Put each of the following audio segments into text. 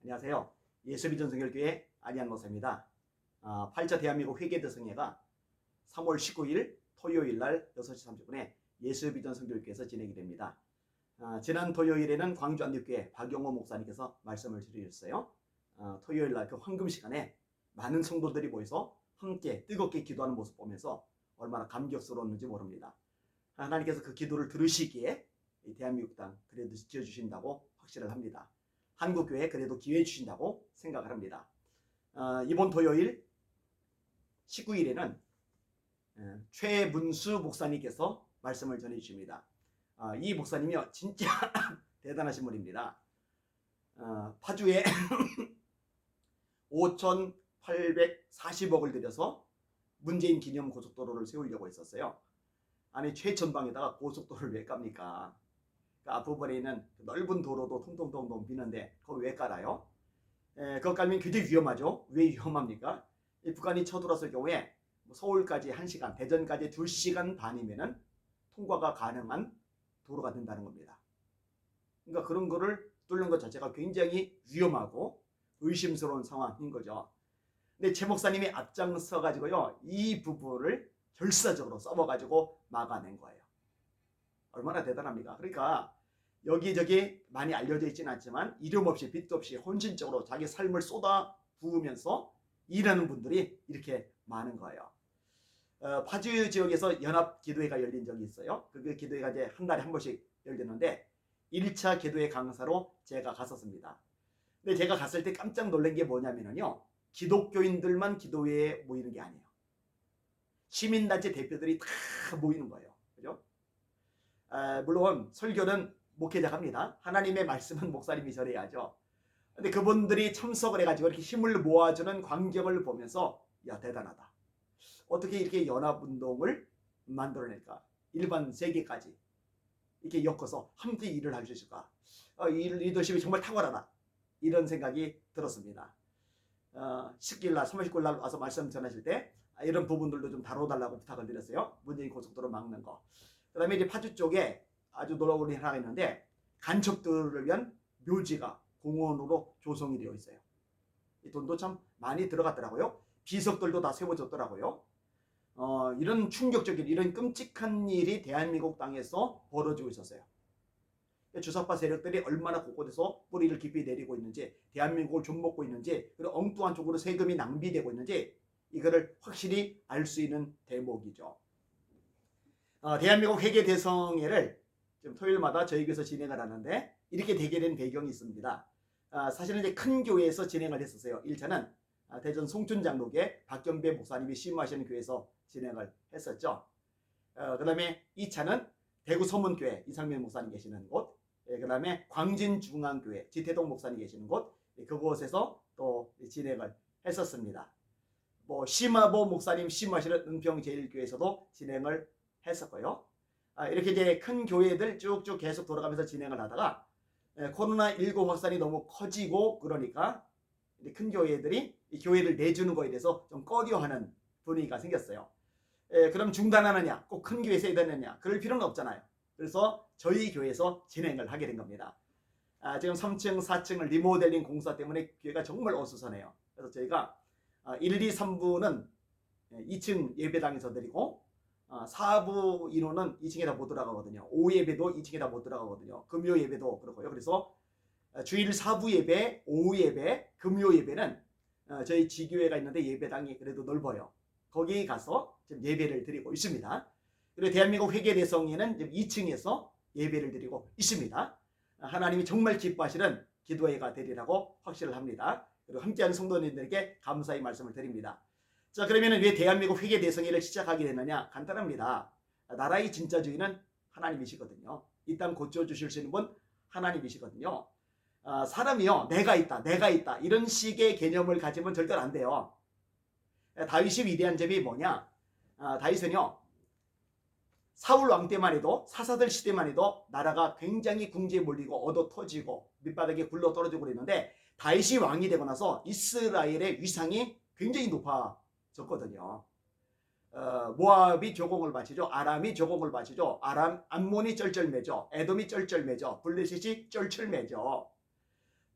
안녕하세요. 예수비전성결교회 안희한 목사입니다. 8차 대한민국 회계대성회가 3월 19일 토요일 날 6시 30분에 예수비전성결교회에서 진행이 됩니다. 지난 토요일에는 광주 안디교회 박용호 목사님께서 말씀을 드리셨어요. 토요일 날 그 황금 시간에 많은 성도들이 모여서 함께 뜨겁게 기도하는 모습 보면서 얼마나 감격스러웠는지 모릅니다. 하나님께서 그 기도를 들으시기에 대한민국 땅 그래도 지켜주신다고 확신을 합니다. 한국교회 그래도 기회 주신다고 생각을 합니다. 이번 토요일 19일에는 최문수 목사님께서 말씀을 전해주십니다. 이 목사님이요 진짜 대단하신 분입니다. 파주에 5,840억을 들여서 문재인 기념 고속도로를 세우려고 했었어요. 아니 최전방에다가 고속도로를 왜 깝니까? 그 앞부분에 있는 넓은 도로도 통통통통 비는데 그걸 왜 깔아요? 그거 깔면 굉장히 위험하죠. 왜 위험합니까? 북한이 쳐들어왔을 경우에 서울까지 1시간, 대전까지 2시간 반이면은 통과가 가능한 도로가 된다는 겁니다. 그러니까 그런 거를 뚫는 것 자체가 굉장히 위험하고 의심스러운 상황인 거죠. 근데 최 목사님이 앞장서 가지고요 이 부분을 결사적으로 써먹어가지고 막아낸 거예요. 얼마나 대단합니까? 그러니까 여기저기 많이 알려져 있지는 않지만 이름 없이 빚도 없이 헌신적으로 자기 삶을 쏟아 부으면서 일하는 분들이 이렇게 많은 거예요. 파주 지역에서 연합 기도회가 열린 적이 있어요. 그 기도회가 이제 한 달에 한 번씩 열리는데 1차 기도회 강사로 제가 갔었습니다. 근데 제가 갔을 때 깜짝 놀란 게 뭐냐면요. 기독교인들만 기도회에 모이는 게 아니에요. 시민단체 대표들이 다 모이는 거예요. 그죠? 물론 설교는 목회자가 합니다. 하나님의 말씀은 목사님이 전해야죠. 근데 그분들이 참석을 해가지고 이렇게 힘을 모아주는 광경을 보면서 야 대단하다. 어떻게 이렇게 연합운동을 만들어낼까? 일반 세계까지 이렇게 엮어서 함께 일을 할 수 있을까? 이 리더십이 정말 탁월하다. 이런 생각이 들었습니다. 10일 날, 30일 날 와서 말씀 전하실 때 이런 부분들도 좀 다뤄달라고 부탁을 드렸어요. 문재인 고속도로 막는 거. 그 다음에 이제 파주 쪽에 아주 놀라운 일이 하나 있는데 간첩들을 위한 묘지가 공원으로 조성이 되어 있어요. 이 돈도 참 많이 들어갔더라고요. 비석들도 다 세워졌더라고요. 이런 충격적인 이런 끔찍한 일이 대한민국 땅에서 벌어지고 있었어요. 주사파 세력들이 얼마나 곳곳에서 뿌리를 깊이 내리고 있는지, 대한민국을 좀먹고 있는지, 그리고 엉뚱한 쪽으로 세금이 낭비되고 있는지 이거를 확실히 알 수 있는 대목이죠. 대한민국 회계대성회를 지금 토요일마다 저희 교회에서 진행을 하는데 이렇게 되게 된 배경이 있습니다. 사실은 이제 큰 교회에서 진행을 했었어요. 1차는 대전 송춘장로교회 박경배 목사님이 심무하시는 교회에서 진행을 했었죠. 그 다음에 2차는 대구 서문교회 이상민 목사님 계시는 곳, 그 다음에 광진중앙교회 지태동 목사님 계시는 곳, 그곳에서 또 진행을 했었습니다. 심화보 목사님 심무하시는 은평제일교회에서도 진행을 했었고요. 이렇게 이제 큰 교회들 쭉쭉 계속 돌아가면서 진행을 하다가 코로나19 확산이 너무 커지고 그러니까 큰 교회들이 이 교회를 내주는 거에 대해서 좀 꺼려하는 분위기가 생겼어요. 그럼 중단하느냐, 꼭 큰 교회에서 해야 되느냐, 그럴 필요는 없잖아요. 그래서 저희 교회에서 진행을 하게 된 겁니다. 지금 3층, 4층을 리모델링 공사 때문에 교회가 정말 어수선해요. 그래서 저희가 1, 2, 3부는 2층 예배당에서 드리고 4부 인원은 2층에다 못 들어가거든요. 오후 예배도 2층에다 못 들어가거든요. 금요 예배도 그렇고요. 그래서 주일 4부 예배, 오후 예배, 금요 예배는 저희 지교회가 있는데 예배당이 그래도 넓어요. 거기 가서 지금 예배를 드리고 있습니다. 그리고 대한민국 회계대성회는 지금 2층에서 예배를 드리고 있습니다. 하나님이 정말 기뻐하시는 기도회가 되리라고 확신을 합니다. 그리고 함께하는 성도님들에게 감사의 말씀을 드립니다. 자, 그러면 왜 대한민국 회계대성회를 시작하게 됐느냐? 간단합니다. 나라의 진짜 주인은 하나님이시거든요. 이 땅 고쳐주실 수 있는 분 하나님이시거든요. 사람이요, 내가 있다 이런 식의 개념을 가지면 절대로 안 돼요. 다윗이 위대한 점이 뭐냐? 다윗은요, 사울 왕 때만 해도, 사사들 시대만 해도 나라가 굉장히 궁지에 몰리고 얻어 터지고 밑바닥에 굴러 떨어지고 그랬는데 다윗이 왕이 되고 나서 이스라엘의 위상이 굉장히 높아졌거든요. 모압이 조공을 바치죠. 아람이 조공을 바치죠. 암몬이 쩔쩔매죠. 에돔이 쩔쩔매죠. 블레셋이 쩔쩔매죠.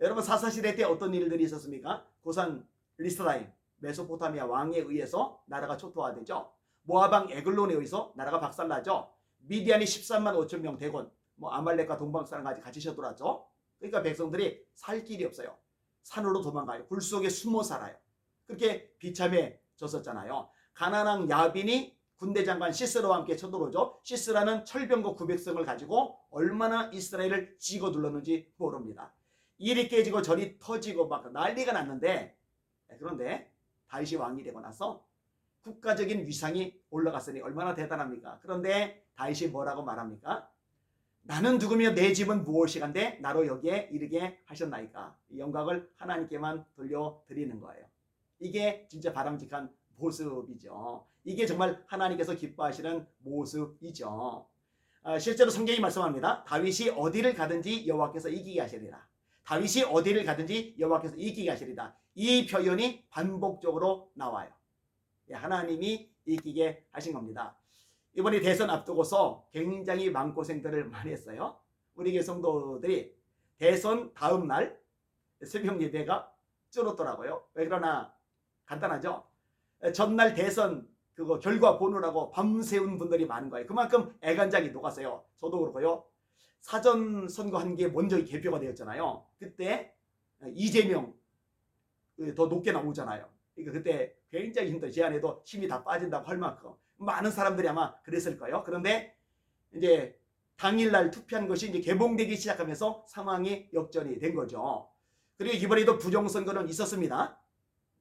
여러분 사사시대 때 어떤 일들이 있었습니까? 고산 리스라임 메소포타미아 왕에 의해서 나라가 초토화되죠. 모압왕 에글론에 의해서 나라가 박살나죠. 미디안이 13만 5천 명 대군, 아말렉과 동방사람까지 같이 쳐들어왔죠. 그러니까 백성들이 살 길이 없어요. 산으로 도망가요. 굴 속에 숨어 살아요. 그렇게 비참해졌었잖아요. 가나안 왕 야빈이 군대 장관 시스라와 함께 쳐들어오죠. 시스라는 철병거 900성을 가지고 얼마나 이스라엘을 찍어 눌렀는지 모릅니다. 일이 깨지고 전이 터지고 막 난리가 났는데, 그런데 다윗이 왕이 되고 나서 국가적인 위상이 올라갔으니 얼마나 대단합니까? 그런데 다윗이 뭐라고 말합니까? 나는 누구며 내 집은 무엇이간데 나로 여기에 이르게 하셨나이까? 이 영광을 하나님께만 돌려드리는 거예요. 이게 진짜 바람직한 모습이죠. 이게 정말 하나님께서 기뻐하시는 모습이죠. 실제로 성경이 말씀합니다. 다윗이 어디를 가든지 여호와께서 이기게 하시리라. 다윗이 어디를 가든지 여호와께서 이기게 하시리라. 이 표현이 반복적으로 나와요. 하나님이 이기게 하신 겁니다. 이번에 대선 앞두고서 굉장히 마음고생들을 많이 했어요. 우리 교회 성도들이 대선 다음 날 새벽 예배가 줄었더라고요. 왜 그러나 간단하죠. 전날 대선 그거 결과 보느라고 밤새운 분들이 많은 거예요. 그만큼 애간장이 녹았어요. 저도 그렇고요. 사전 선거한 게 먼저 개표가 되었잖아요. 그때 이재명 더 높게 나오잖아요. 그러니까 그때 굉장히 힘들어요. 제 안에도 힘이 다 빠진다고 할 만큼 많은 사람들이 아마 그랬을 거예요. 그런데 이제 당일날 투표한 것이 이제 개봉되기 시작하면서 상황이 역전이 된 거죠. 그리고 이번에도 부정선거는 있었습니다.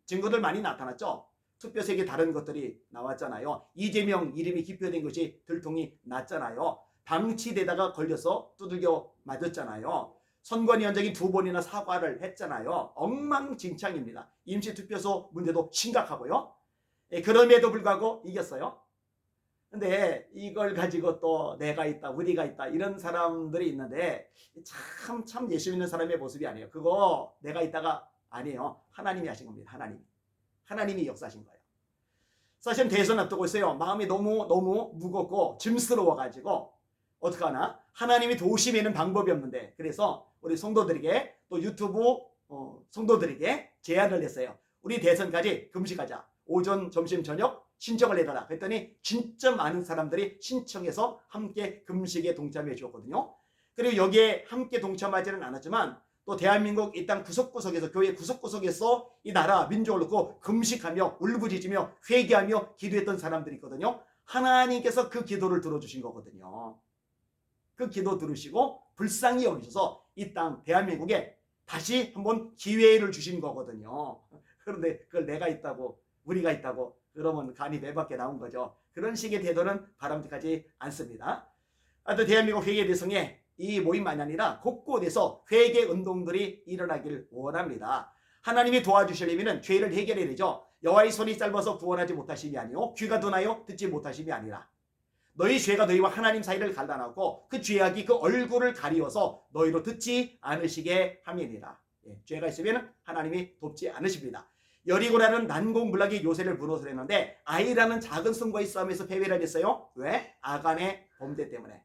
증거들 많이 나타났죠. 투표색이 다른 것들이 나왔잖아요. 이재명 이름이 기표된 것이 들통이 났잖아요. 방치되다가 걸려서 두들겨 맞았잖아요. 선관위원장이 2번이나 사과를 했잖아요. 엉망진창입니다. 임시투표소 문제도 심각하고요. 그럼에도 불구하고 이겼어요. 근데 이걸 가지고 또 내가 있다, 우리가 있다 이런 사람들이 있는데 참 예수 믿는 사람의 모습이 아니에요. 그거 내가 있다가 아니에요. 하나님이 하신 겁니다. 하나님이 역사하신 거예요. 사실 대선 앞두고 있어요. 마음이 너무 무겁고 짐스러워가지고 어떡하나? 하나님이 도우시면 방법이 없는데, 그래서 우리 성도들에게 또 유튜브 성도들에게 제안을 했어요. 우리 대선까지 금식하자. 오전, 점심, 저녁 신청을 해달라. 그랬더니 진짜 많은 사람들이 신청해서 함께 금식에 동참해 주었거든요. 그리고 여기에 함께 동참하지는 않았지만 또 대한민국 이 땅 구석구석에서, 교회 구석구석에서 이 나라 민족을 놓고 금식하며 울부짖으며 회개하며 기도했던 사람들이 있거든요. 하나님께서 그 기도를 들어주신 거거든요. 그 기도 들으시고 불쌍히 여기셔서 이 땅 대한민국에 다시 한번 기회를 주신 거거든요. 그런데 그걸 내가 있다고, 우리가 있다고 그러면 간이 배 밖에 나온 거죠. 그런 식의 태도는 바람직하지 않습니다. 하여튼 대한민국 회개대성에 이 모임만이 아니라 곳곳에서 회개 운동들이 일어나길 원합니다. 하나님이 도와주시려면 죄를 해결해야 되죠. 여호와의 손이 짧아서 구원하지 못하심이 아니요 귀가 둔하여 듣지 못하심이 아니라, 너희 죄가 너희와 하나님 사이를 갈라놓고 그 죄악이 그 얼굴을 가리워서 너희로 듣지 않으시게 함이니라. 죄가 있으면 하나님이 돕지 않으십니다. 여리고라는 난공불락이 요새를 무너뜨려 했는데 아이라는 작은 성과의 싸움에서 패배를 했어요. 왜? 아간의 범죄 때문에.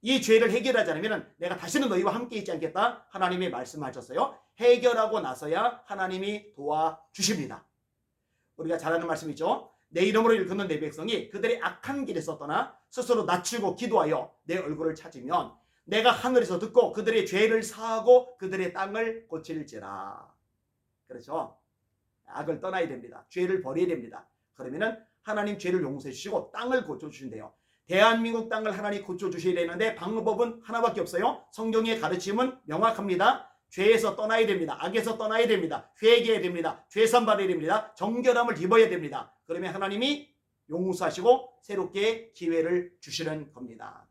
이 죄를 해결하지 않으면 내가 다시는 너희와 함께 있지 않겠다 하나님이 말씀하셨어요. 해결하고 나서야 하나님이 도와주십니다. 우리가 잘 아는 말씀이죠. 내 이름으로 일컫는 내 백성이 그들의 악한 길에서 떠나 스스로 낮추고 기도하여 내 얼굴을 찾으면 내가 하늘에서 듣고 그들의 죄를 사하고 그들의 땅을 고칠지라. 그렇죠? 악을 떠나야 됩니다. 죄를 버려야 됩니다. 그러면은 하나님 죄를 용서해 주시고 땅을 고쳐주신대요. 대한민국 땅을 하나님 고쳐주셔야 되는데 방법은 하나밖에 없어요. 성경의 가르침은 명확합니다. 죄에서 떠나야 됩니다. 악에서 떠나야 됩니다. 회개해야 됩니다. 죄산 받아야 됩니다. 정결함을 입어야 됩니다. 그러면 하나님이 용서하시고 새롭게 기회를 주시는 겁니다.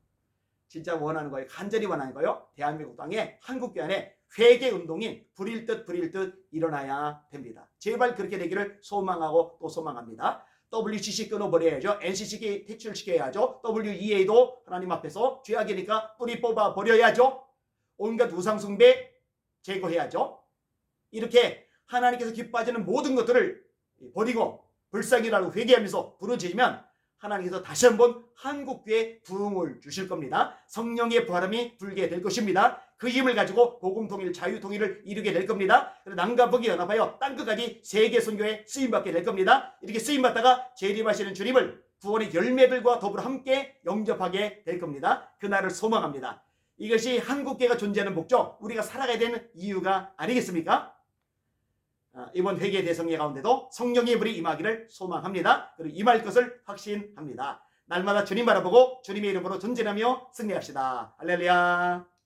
진짜 원하는 거예요. 간절히 원하는 거예요. 대한민국 땅에, 한국교회 안에 회개 운동이 불일 듯 일어나야 됩니다. 제발 그렇게 되기를 소망하고 또 소망합니다. WCC 끊어버려야죠. NCC 퇴출시켜야죠. WEA도 하나님 앞에서 죄악이니까 뿌리 뽑아 버려야죠. 온갖 우상숭배 제거해야죠. 이렇게 하나님께서 기뻐하시는 모든 것들을 버리고 불쌍히라도 회개하면서 부르짖으면 하나님께서 다시 한번 한국교회에 부흥을 주실 겁니다. 성령의 바람이 불게 될 것입니다. 그 힘을 가지고 복음통일, 자유통일을 이루게 될 겁니다. 그리고 남과 북이 연합하여 땅끝까지 세계 선교에 쓰임받게 될 겁니다. 이렇게 쓰임받다가 재림하시는 주님을 구원의 열매들과 더불어 함께 영접하게 될 겁니다. 그날을 소망합니다. 이것이 한국교회가 존재하는 목적, 우리가 살아가야 되는 이유가 아니겠습니까? 이번 회개 대성회 가운데도 성령의 불이 임하기를 소망합니다. 그리고 임할 것을 확신합니다. 날마다 주님 바라보고 주님의 이름으로 전진하며 승리합시다. 할렐루야.